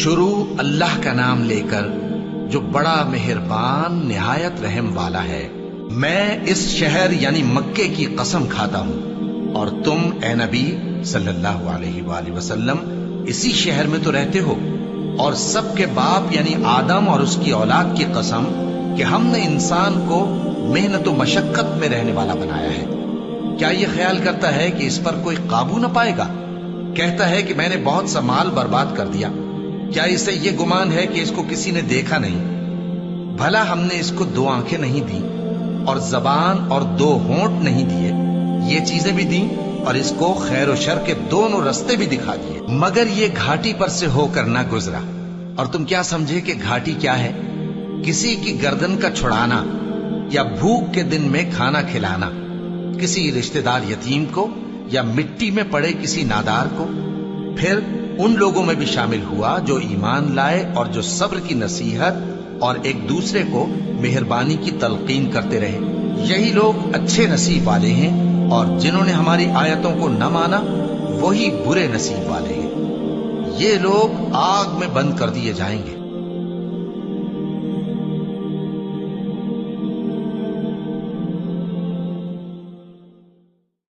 شروع اللہ کا نام لے کر جو بڑا مہربان نہایت رحم والا ہے۔ میں اس شہر یعنی مکے کی قسم کھاتا ہوں، اور تم اے نبی صلی اللہ علیہ وآلہ وسلم اسی شہر میں تو رہتے ہو، اور سب کے باپ یعنی آدم اور اس کی اولاد کی قسم کہ ہم نے انسان کو محنت و مشقت میں رہنے والا بنایا ہے۔ کیا یہ خیال کرتا ہے کہ اس پر کوئی قابو نہ پائے گا؟ کہتا ہے کہ میں نے بہت سا مال برباد کر دیا۔ کیا اسے یہ گمان ہے کہ اس کو کسی نے دیکھا نہیں؟ بھلا ہم نے اس کو 2 آنکھیں نہیں دی، اور زبان اور 2 ہونٹ نہیں دیے؟ یہ چیزیں بھی دیں اور اس کو خیر و شر کے دونوں رستے بھی دکھا دیے، مگر یہ گھاٹی پر سے ہو کر نہ گزرا۔ اور تم کیا سمجھے کہ گھاٹی کیا ہے؟ کسی کی گردن کا چھڑانا، یا بھوک کے دن میں کھانا کھلانا، کسی رشتہ دار یتیم کو، یا مٹی میں پڑے کسی نادار کو۔ پھر ان لوگوں میں بھی شامل ہوا جو ایمان لائے اور جو صبر کی نصیحت اور ایک دوسرے کو مہربانی کی تلقین کرتے رہے۔ یہی لوگ اچھے نصیب والے ہیں، اور جنہوں نے ہماری آیتوں کو نہ مانا وہی برے نصیب والے ہیں۔ یہ لوگ آگ میں بند کر دیے جائیں گے۔